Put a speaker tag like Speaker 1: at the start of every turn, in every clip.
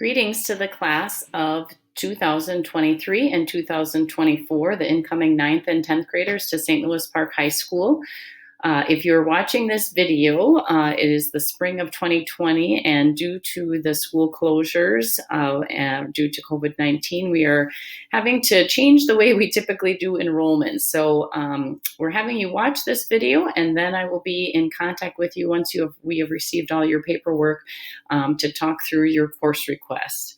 Speaker 1: Greetings to the class of 2023 and 2024, the incoming 9th and 10th graders to St. Louis Park High School. If you're watching this video, it is the spring of 2020, and due to the school closures and due to COVID-19, we are having to change the way we typically do enrollment. So we're having you watch this video, and then I will be in contact with you once we have received all your paperwork to talk through your course request.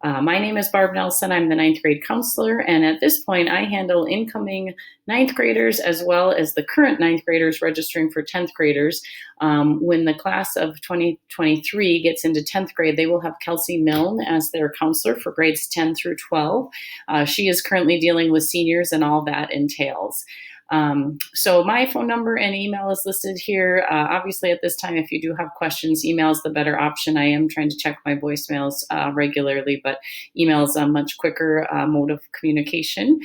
Speaker 1: My name is Barb Nelson. I'm the 9th grade counselor, and at this point I handle incoming 9th graders as well as the current 9th graders registering for 10th graders. When the class of 2023 gets into 10th grade, they will have Kelsey Milne as their counselor for grades 10 through 12. She is currently dealing with seniors and all that entails. So my phone number and email is listed here. Obviously at this time, if you do have questions, email is the better option. I am trying to check my voicemails regularly, but email is a much quicker mode of communication.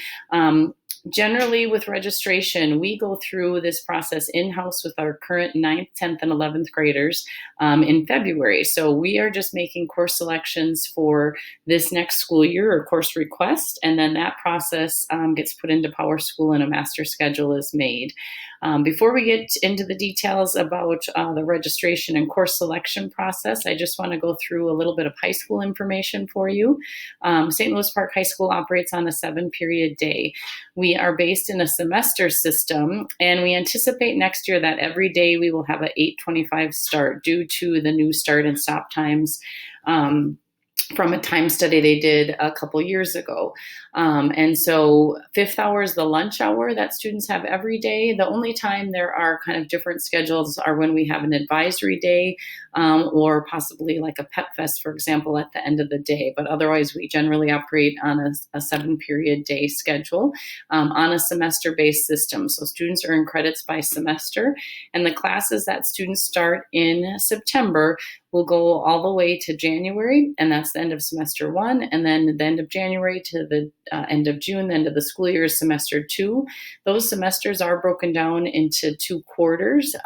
Speaker 1: Generally with registration, we go through this process in-house with our current 9th, 10th, and 11th graders in February. So we are just making course selections for this next school year or course request, and then that process gets put into PowerSchool and a master schedule is made. Before we get into the details about the registration and course selection process, I just want to go through a little bit of high school information for you. St. Louis Park High School operates on a 7-period day. We are based in a semester system, and we anticipate next year that every day we will have an 8:25 start due to the new start and stop times from a time study they did a couple years ago. And so 5th hour is the lunch hour that students have every day. The only time there are kind of different schedules are when we have an advisory day or possibly like a pep fest, for example, at the end of the day. But otherwise, we generally operate on a 7-period day schedule on a semester-based system. So students earn credits by semester, and the classes that students start in September will go all the way to January, and that's the end of semester 1, and then the end of January to the end of June, the end of the school year is semester 2. Those semesters are broken down into 2 quarters.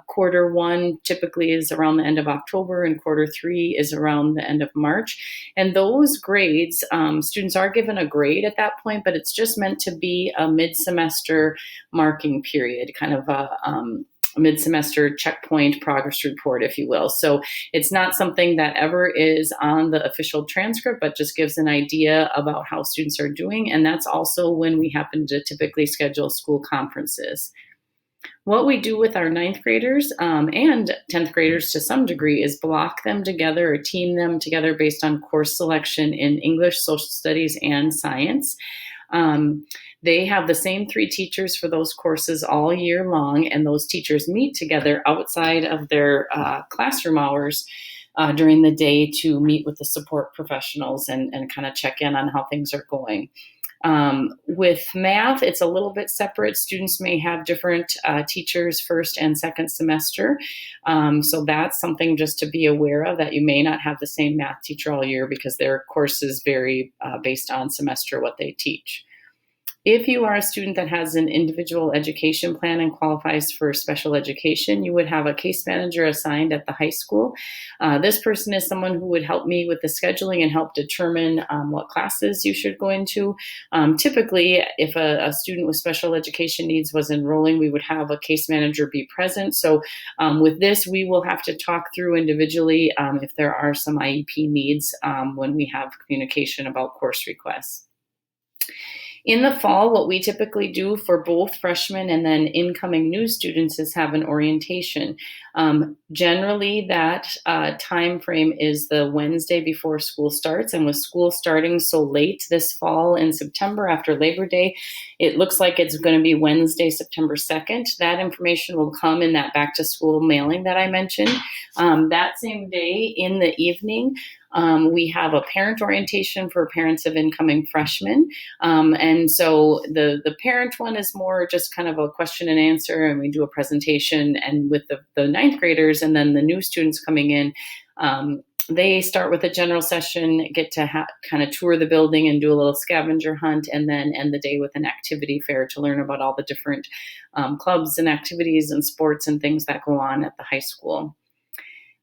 Speaker 1: Quarter 1 typically is around the end of October, and quarter 3 is around the end of March. And those grades, students are given a grade at that point, but it's just meant to be a mid-semester marking period, kind of a mid-semester checkpoint progress report, if you will. So it's not something that ever is on the official transcript, but just gives an idea about how students are doing. And that's also when we happen to typically schedule school conferences. What we do with our 9th graders and 10th graders to some degree is block them together or team them together based on course selection in English, social studies, and science. They have the same 3 teachers for those courses all year long, and those teachers meet together outside of their classroom hours during the day to meet with the support professionals and kind of check in on how things are going. With math, it's a little bit separate. Students may have different teachers first and second semester. So that's something just to be aware of, that you may not have the same math teacher all year because their courses vary based on semester what they teach. If you are a student that has an individual education plan and qualifies for special education, you would have a case manager assigned at the high school. This person is someone who would help me with the scheduling and help determine what classes you should go into. Typically, if a student with special education needs was enrolling, we would have a case manager be present. So with this, we will have to talk through individually if there are some IEP needs when we have communication about course requests. In the fall, what we typically do for both freshmen and then incoming new students is have an orientation. Generally, that time frame is the Wednesday before school starts, and with school starting so late this fall in September after Labor Day, it looks like it's going to be Wednesday, September 2nd. That information will come in that back to school mailing that I mentioned. That same day in the evening, we have a parent orientation for parents of incoming freshmen. And so the parent one is more just kind of a question and answer, and we do a presentation, and with the 9th graders and then the new students coming in, they start with a general session, get to kind of tour the building and do a little scavenger hunt, and then end the day with an activity fair to learn about all the different clubs and activities and sports and things that go on at the high school.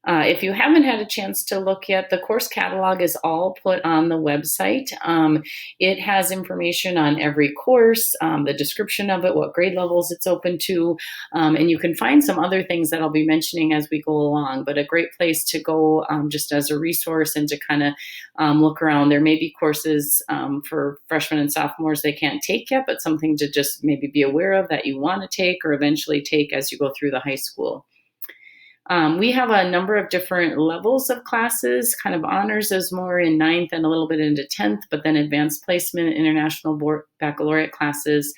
Speaker 1: If you haven't had a chance to look yet, the course catalog is all put on the website. It has information on every course, the description of it, what grade levels it's open to, and you can find some other things that I'll be mentioning as we go along, but a great place to go just as a resource and to kind of look around. There may be courses for freshmen and sophomores they can't take yet, but something to just maybe be aware of that you want to take or eventually take as you go through the high school. We have a number of different levels of classes. Kind of honors is more in 9th and a little bit into 10th, but then advanced placement, international board baccalaureate classes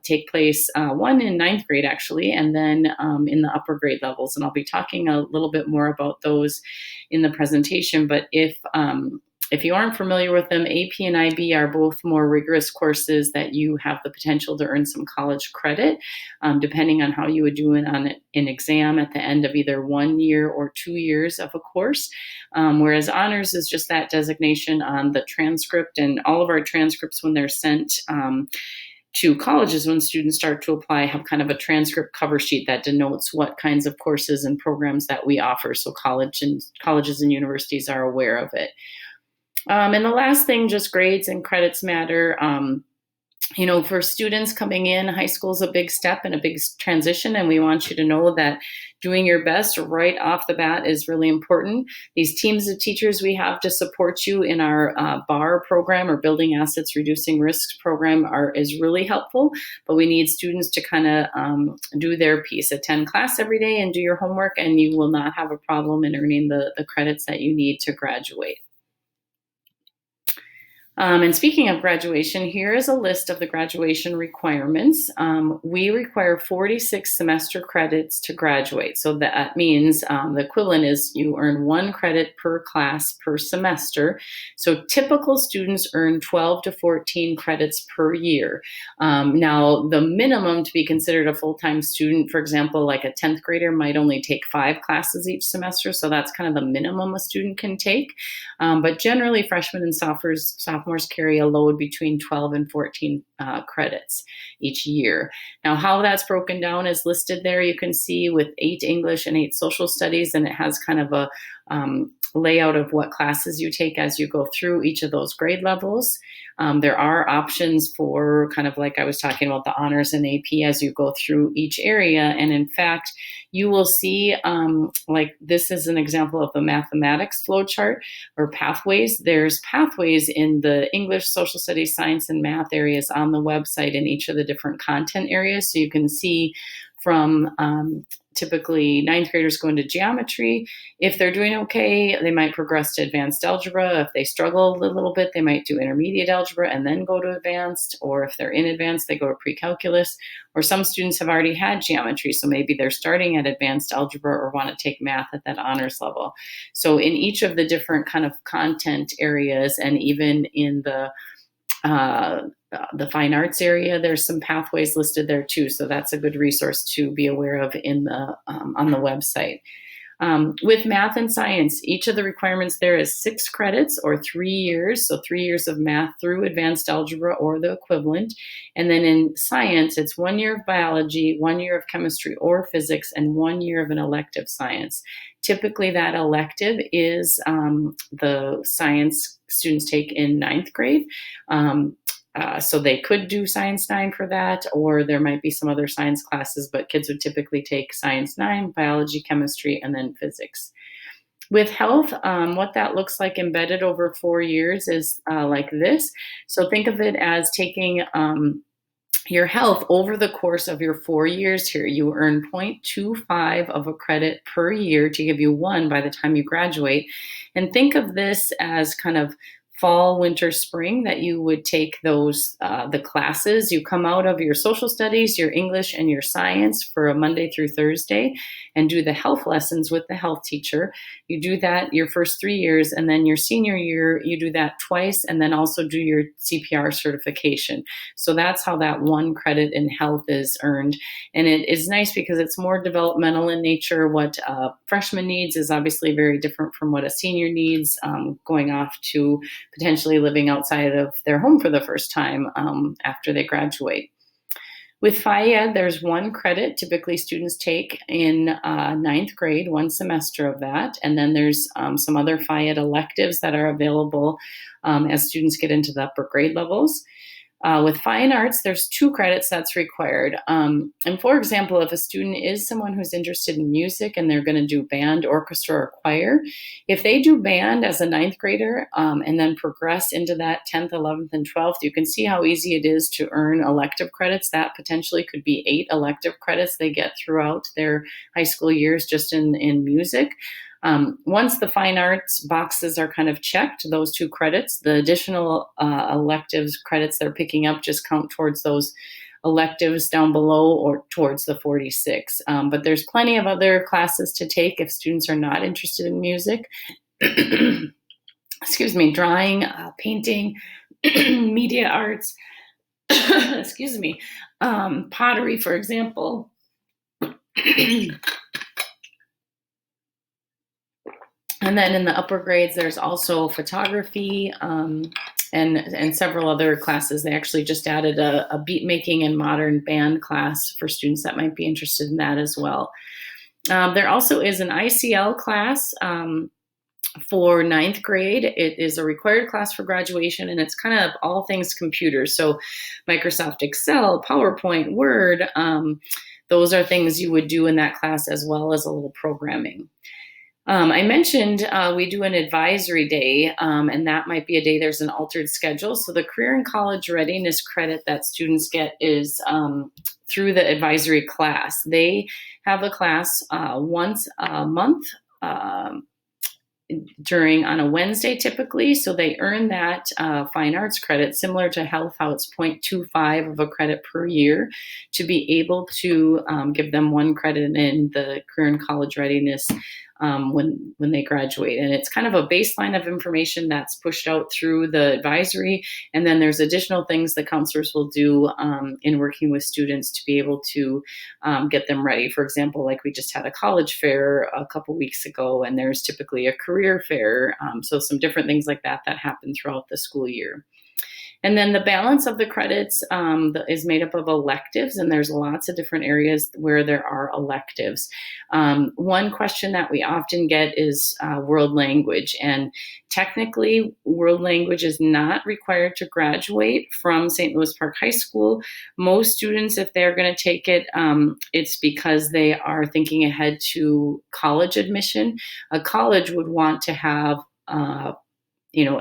Speaker 1: take place, one in 9th grade actually, and then in the upper grade levels. And I'll be talking a little bit more about those in the presentation. But if you aren't familiar with them, AP and IB are both more rigorous courses that you have the potential to earn some college credit, depending on how you would do it on an exam at the end of either 1 year or 2 years of a course. Whereas honors is just that designation on the transcript, and all of our transcripts when they're sent to colleges, when students start to apply, have kind of a transcript cover sheet that denotes what kinds of courses and programs that we offer, so colleges and universities are aware of it. And the last thing, just grades and credits matter. For students coming in, high school is a big step and a big transition, and we want you to know that doing your best right off the bat is really important. These teams of teachers we have to support you in our BAR program, or Building Assets Reducing Risks program, is really helpful, but we need students to kind of do their piece. Attend class every day and do your homework, and you will not have a problem in earning the credits that you need to graduate. And speaking of graduation, here is a list of the graduation requirements. We require 46 semester credits to graduate. So that means the equivalent is you earn 1 credit per class per semester. So typical students earn 12 to 14 credits per year. Now, the minimum to be considered a full-time student, for example, like a 10th grader might only take 5 classes each semester. So that's kind of the minimum a student can take. But generally, freshmen and sophomores carry a load between 12 and 14 credits each year. Now, how that's broken down is listed there. You can see with 8 English and 8 social studies, and it has kind of a layout of what classes you take as you go through each of those grade levels. There are options for kind of like I was talking about the honors and AP as you go through each area. And in fact, you will see like this is an example of the mathematics flow chart or pathways. There's pathways in the English, social studies, science, and math areas on the website in each of the different content areas. So you can see from typically 9th graders go into geometry. If they're doing okay, they might progress to advanced algebra. If they struggle a little bit, they might do intermediate algebra and then go to advanced. Or if they're in advanced, they go to pre-calculus. Or some students have already had geometry, so maybe they're starting at advanced algebra or want to take math at that honors level. So in each of the different kind of content areas, and even in the fine arts area, there's some pathways listed there too. So that's a good resource to be aware of in the on the website. With math and science, each of the requirements there is 6 credits or 3 years. So 3 years of math through advanced algebra or the equivalent. And then in science, it's 1 year of biology, 1 year of chemistry or physics, and 1 year of an elective science. Typically that elective is the science students take in 9th grade. So they could do Science 9 for that, or there might be some other science classes, but kids would typically take Science 9, biology, chemistry, and then physics. With health, what that looks like embedded over 4 years is like this. So think of it as taking your health over the course of your 4 years here. You earn 0.25 of a credit per year to give you 1 by the time you graduate. And think of this as kind of fall, winter, spring, that you would take those, the classes. You come out of your social studies, your English, and your science for a Monday through Thursday and do the health lessons with the health teacher. You do that your first 3 years, and then your senior year, you do that twice, and then also do your CPR certification. So that's how that 1 credit in health is earned. And it is nice because it's more developmental in nature. What a freshman needs is obviously very different from what a senior needs, going off to potentially living outside of their home for the first time after they graduate. With Phi-Ed, there's 1 credit typically students take in ninth grade, 1 semester of that. And then there's some other Phi-Ed electives that are available as students get into the upper grade levels. With fine arts, there's 2 credits that's required. And for example, if a student is someone who's interested in music and they're going to do band, orchestra, or choir, if they do band as a ninth grader and then progress into that 10th, 11th, and 12th, you can see how easy it is to earn elective credits. That potentially could be 8 elective credits they get throughout their high school years just in music. Once the fine arts boxes are kind of checked, those 2 credits, the additional electives credits they're picking up just count towards those electives down below or towards the 46. But there's plenty of other classes to take if students are not interested in music. Excuse me, drawing, painting, media arts, excuse me, pottery, for example. And then in the upper grades, there's also photography and several other classes. They actually just added a beat making and modern band class for students that might be interested in that as well. There also is an ICL class for ninth grade. It is a required class for graduation, and it's kind of all things computers. So Microsoft Excel, PowerPoint, Word, those are things you would do in that class as well as a little programming. I mentioned we do an advisory day, and that might be a day there's an altered schedule. So the career and college readiness credit that students get is through the advisory class. They have a class once a month on a Wednesday typically. So they earn that fine arts credit, similar to health, how it's 0.25 of a credit per year, to be able to give them 1 credit in the career and college readiness when they graduate. And it's kind of a baseline of information that's pushed out through the advisory. And then there's additional things the counselors will do in working with students to be able to get them ready. For example, like we just had a college fair a couple weeks ago, and there's typically a career fair. So some different things like that happen throughout the school year. And then the balance of the credits is made up of electives, and there's lots of different areas where there are electives. One question that we often get is world language, and technically world language is not required to graduate from St. Louis Park High School. Most students, if they're going to take it, it's because they are thinking ahead to college admission. A college would want to have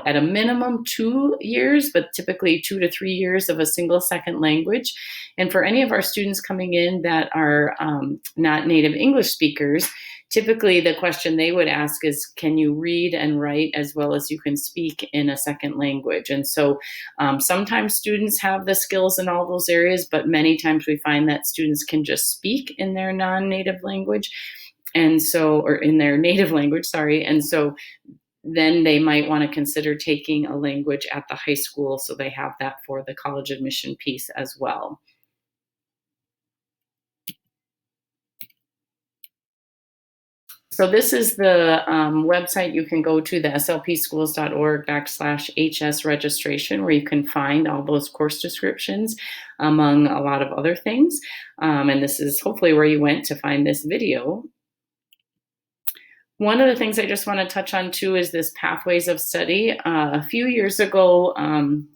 Speaker 1: at a minimum 2 years, but typically 2 to 3 years of a single second language. And for any of our students coming in that are not native English speakers, typically the question they would ask is, can you read and write as well as you can speak in a second language? And so sometimes students have the skills in all those areas, but many times we find that students can just speak in their non-native language. And so, or in their native language, sorry. And so then they might want to consider taking a language at the high school, so they have that for the college admission piece as well. So this is the website you can go to, the slpschools.org/HS registration, where you can find all those course descriptions, among a lot of other things. And this is hopefully where you went to find this video. One of the things I just want to touch on too is this pathways of study. A few years ago,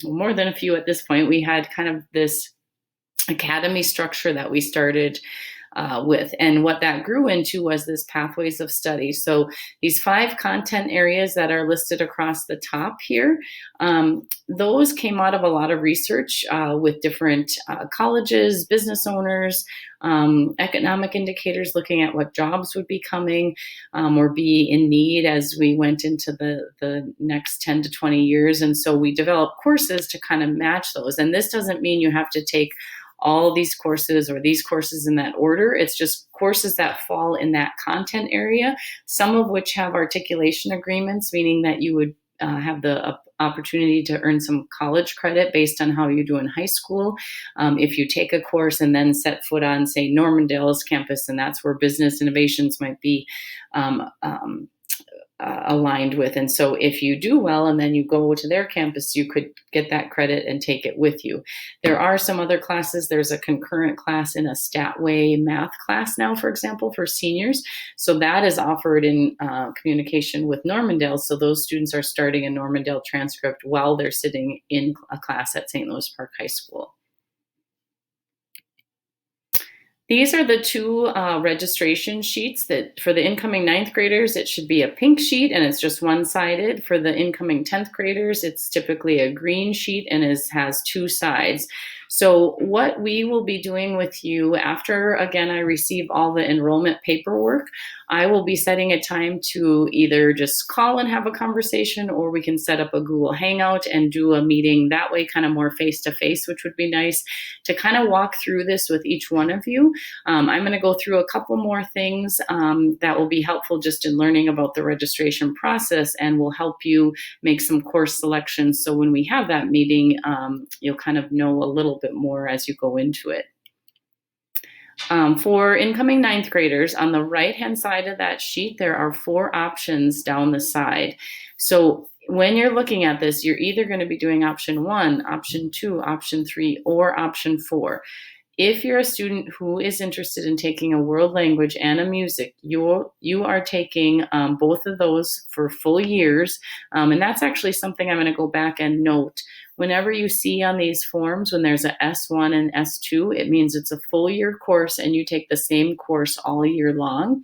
Speaker 1: more than a few at this point, we had kind of this academy structure that we started with. And what that grew into was this pathways of study. So these 5 content areas that are listed across the top here, those came out of a lot of research with different colleges, business owners, economic indicators, looking at what jobs would be coming or be in need as we went into the next 10 to 20 years. And so we developed courses to kind of match those. And this doesn't mean you have to take all these courses or these courses in that order. It's just courses that fall in that content area, some of which have articulation agreements, meaning that you would have the opportunity to earn some college credit based on how you do in high school. If you take a course and then set foot on, say, Normandale's campus, and that's where business innovations might be aligned with. And so if you do well and then you go to their campus, you could get that credit and take it with you. There are some other classes. There's a concurrent class in a Statway math class now, for example, for seniors. So that is offered in communication with Normandale. So those students are starting a Normandale transcript while they're sitting in a class at St. Louis Park High School. These are the two registration sheets that for the incoming 9th graders, it should be a pink sheet and it's just one-sided. For the incoming 10th graders, it's typically a green sheet and has two sides. So what we will be doing with you after, again, I receive all the enrollment paperwork, I will be setting a time to either just call and have a conversation, or we can set up a Google Hangout and do a meeting that way, kind of more face-to-face, which would be nice to kind of walk through this with each one of you. I'm going to go through a couple more things that will be helpful just in learning about the registration process and will help you make some course selections. So when we have that meeting, you'll kind of know a little bit more as you go into it. For incoming 9th graders, on the right-hand side of that sheet, there are 4 options down the side. So when you're looking at this, you're either going to be doing option 1, option 2, option 3, or option 4. If you're a student who is interested in taking a world language and a music, you are taking both of those for full years. And that's actually something I'm going to go back and note. Whenever you see on these forms, when there's a S1 and S2, it means it's a full year course and you take the same course all year long.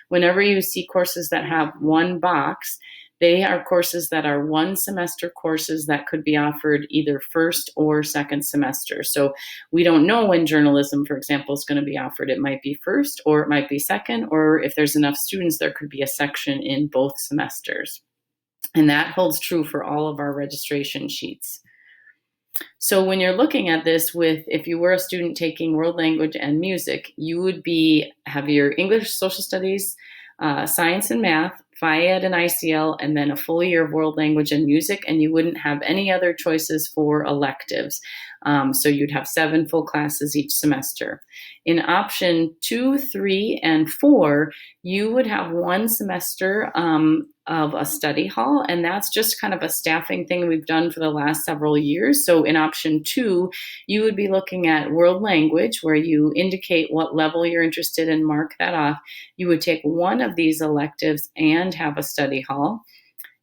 Speaker 1: Whenever you see courses that have one box, they are courses that are 1 semester courses that could be offered either first or second semester. So we don't know when journalism, for example, is going to be offered. It might be first or it might be second, or if there's enough students, there could be a section in both semesters. And that holds true for all of our registration sheets. So when you're looking at this if you were a student taking world language and music, you would have your English, social studies, science and math, Phi-Ed and ICL, and then a full year of world language and music, and you wouldn't have any other choices for electives. So you'd have 7 full classes each semester. In option 2, 3, and 4, you would have 1 semester of a study hall, and that's just kind of a staffing thing we've done for the last several years. So in option 2, you would be looking at world language, where you indicate what level you're interested in, mark that off. You would take 1 of these electives and have a study hall.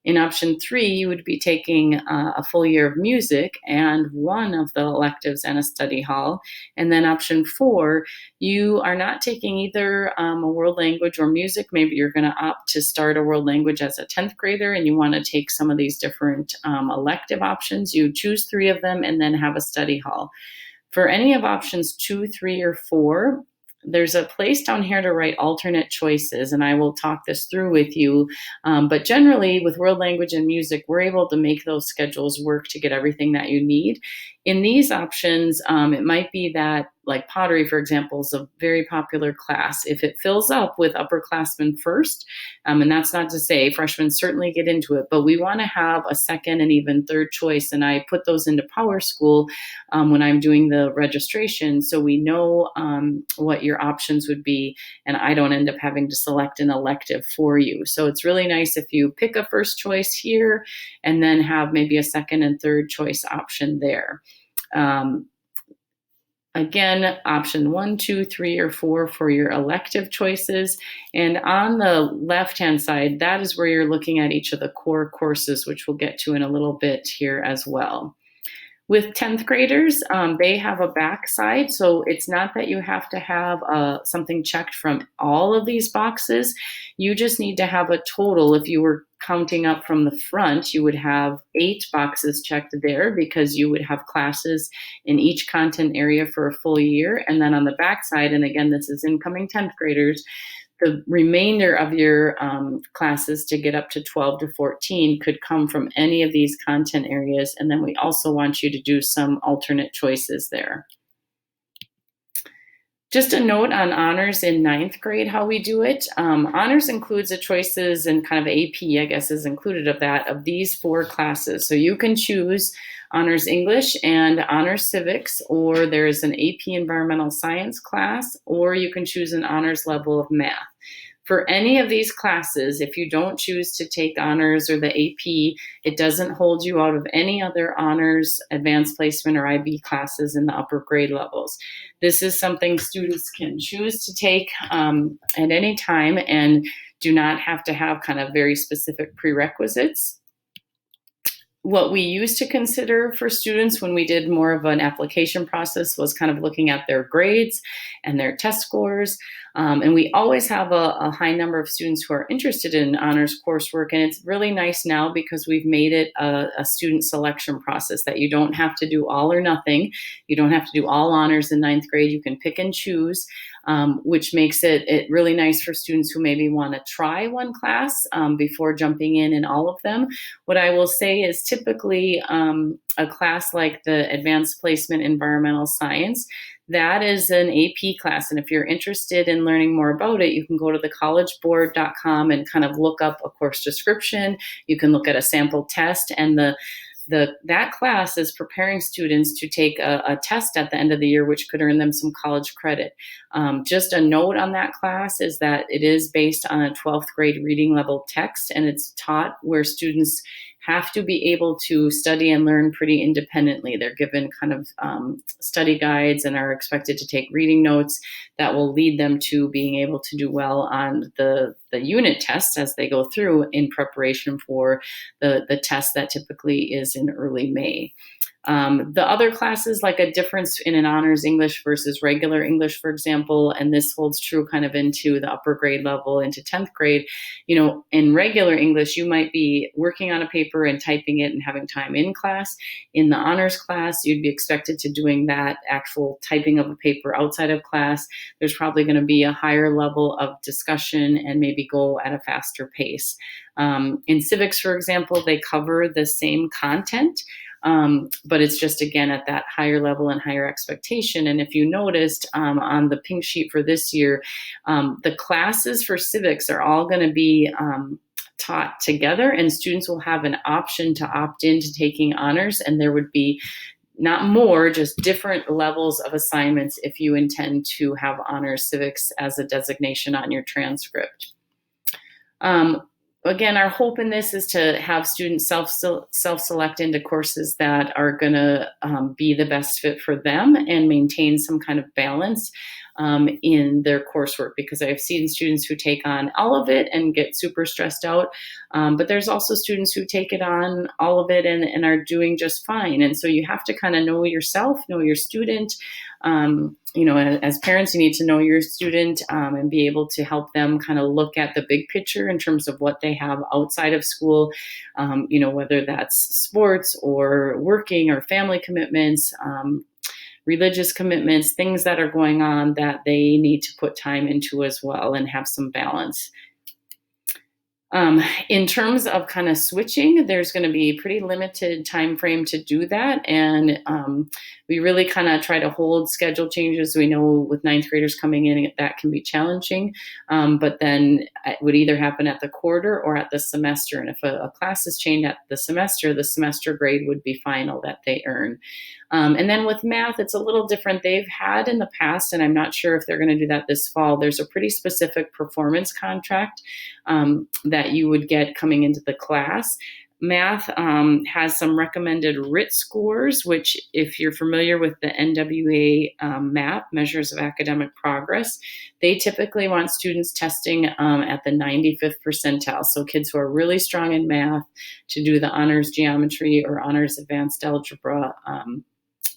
Speaker 1: In option 3, you would be taking a full year of music and 1 of the electives and a study hall. And then option 4, you are not taking either a world language or music. Maybe you're going to opt to start a world language as a 10th grader and you want to take some of these different elective options. You choose 3 of them and then have a study hall. For any of options 2, 3, or 4, there's a place down here to write alternate choices, and I will talk this through with you. But generally, with world language and music, we're able to make those schedules work to get everything that you need. In these options, it might be that, like pottery, for example, is a very popular class. If it fills up with upperclassmen first, and that's not to say freshmen certainly get into it, but we want to have a second and even third choice. And I put those into PowerSchool when I'm doing the registration, so we know what your options would be, and I don't end up having to select an elective for you. So it's really nice if you pick a first choice here and then have maybe a second and third choice option there. Again, option 1, 2, 3, or 4 for your elective choices. And on the left-hand side, that is where you're looking at each of the core courses, which we'll get to in a little bit here as well. With 10th graders, they have a backside, so it's not that you have to have something checked from all of these boxes. You just need to have a total. If you were counting up from the front, you would have 8 boxes checked there because you would have classes in each content area for a full year. And then on the backside, and again, this is incoming 10th graders, the remainder of your classes to get up to 12 to 14 could come from any of these content areas. And then we also want you to do some alternate choices there. Just a note on honors in 9th grade, how we do it. Honors includes the choices, and kind of AP, I guess, is included of these 4 classes. So you can choose honors English and honors civics, or there's an AP environmental science class, or you can choose an honors level of math. For any of these classes, if you don't choose to take honors or the AP, it doesn't hold you out of any other honors, advanced placement, or IB classes in the upper grade levels. This is something students can choose to take at any time and do not have to have kind of very specific prerequisites. What we used to consider for students when we did more of an application process was kind of looking at their grades and their test scores. And we always have a high number of students who are interested in honors coursework. And it's really nice now because we've made it a student selection process that you don't have to do all or nothing. You don't have to do all honors in ninth grade. You can pick and choose. Which makes it really nice for students who maybe want to try one class before jumping in all of them. What I will say is typically a class like the Advanced Placement Environmental Science, that is an AP class. And if you're interested in learning more about it, you can go to thecollegeboard.com and kind of look up a course description. You can look at a sample test, and that class is preparing students to take a test at the end of the year, which could earn them some college credit. Just a note on that class is that it is based on a 12th grade reading level text, and it's taught where students have to be able to study and learn pretty independently. They're given kind of study guides and are expected to take reading notes that will lead them to being able to do well on the unit tests as they go through in preparation for the test that typically is in early May. The other classes, like a difference in an honors English versus regular English, for example, and this holds true kind of into the upper grade level, into 10th grade. In regular English, you might be working on a paper and typing it and having time in class. In the honors class, you'd be expected to doing that actual typing of a paper outside of class. There's probably going to be a higher level of discussion and maybe go at a faster pace. In civics, for example, they cover the same content, but it's just, again, at that higher level and higher expectation. And if you noticed on the pink sheet for this year, the classes for civics are all going to be taught together, and students will have an option to opt into taking honors, and there would be not more, just different levels of assignments if you intend to have honors civics as a designation on your transcript. Again, our hope in this is to have students self-select into courses that are going to be the best fit for them and maintain some kind of balance in their coursework, because I've seen students who take on all of it and get super stressed out, but there's also students who take it on all of it and are doing just fine. And so you have to kind of know yourself, know your student. As parents, you need to know your student and be able to help them kind of look at the big picture in terms of what they have outside of school, whether that's sports or working or family commitments, religious commitments, things that are going on that they need to put time into as well and have some balance. In terms of kind of switching, there's going to be a pretty limited time frame to do that. And we really kind of try to hold schedule changes. We know with ninth graders coming in, that can be challenging. But then it would either happen at the quarter or at the semester. And if a class is changed at the semester grade would be final that they earn. And then with math, it's a little different. They've had in the past, and I'm not sure if they're going to do that this fall, there's a pretty specific performance contract that you would get coming into the class. Math has some recommended RIT scores, which, if you're familiar with the NWA MAP, Measures of Academic Progress, they typically want students testing at the 95th percentile. So kids who are really strong in math to do the honors geometry or honors advanced algebra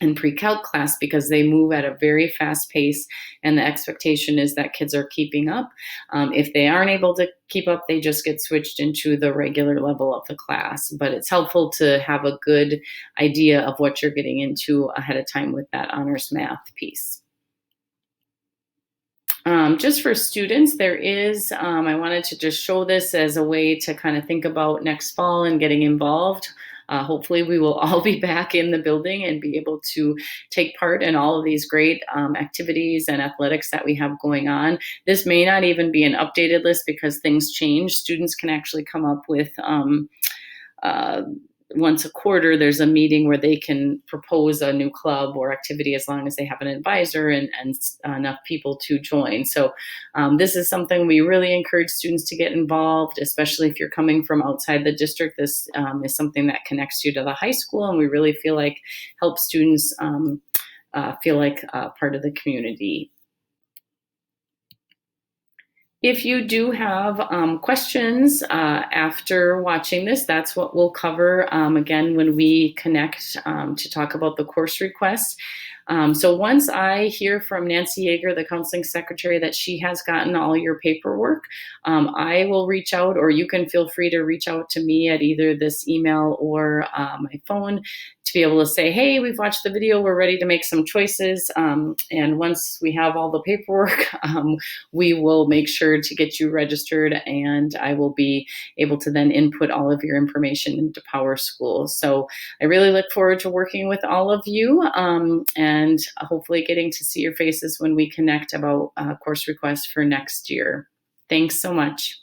Speaker 1: and pre-calc class, because they move at a very fast pace and the expectation is that kids are keeping up. If they aren't able to keep up, they just get switched into the regular level of the class. But it's helpful to have a good idea of what you're getting into ahead of time with that honors math piece. Just for students, there is, I wanted to just show this as a way to kind of think about next fall and getting involved. Hopefully we will all be back in the building and be able to take part in all of these great activities and athletics that we have going on. This may not even be an updated list because things change. Students can actually come up with once a quarter, there's a meeting where they can propose a new club or activity as long as they have an advisor and enough people to join. So this is something we really encourage students to get involved, especially if you're coming from outside the district. This is something that connects you to the high school, and we really feel like helps students feel like part of the community. If you do have questions after watching this, that's what we'll cover again when we connect to talk about the course request. So once I hear from Nancy Yeager, the counseling secretary, that she has gotten all your paperwork, I will reach out, or you can feel free to reach out to me at either this email or my phone to be able to say, hey, we've watched the video, we're ready to make some choices. And once we have all the paperwork, we will make sure to get you registered, and I will be able to then input all of your information into PowerSchool. So I really look forward to working with all of you and hopefully getting to see your faces when we connect about course requests for next year. Thanks so much.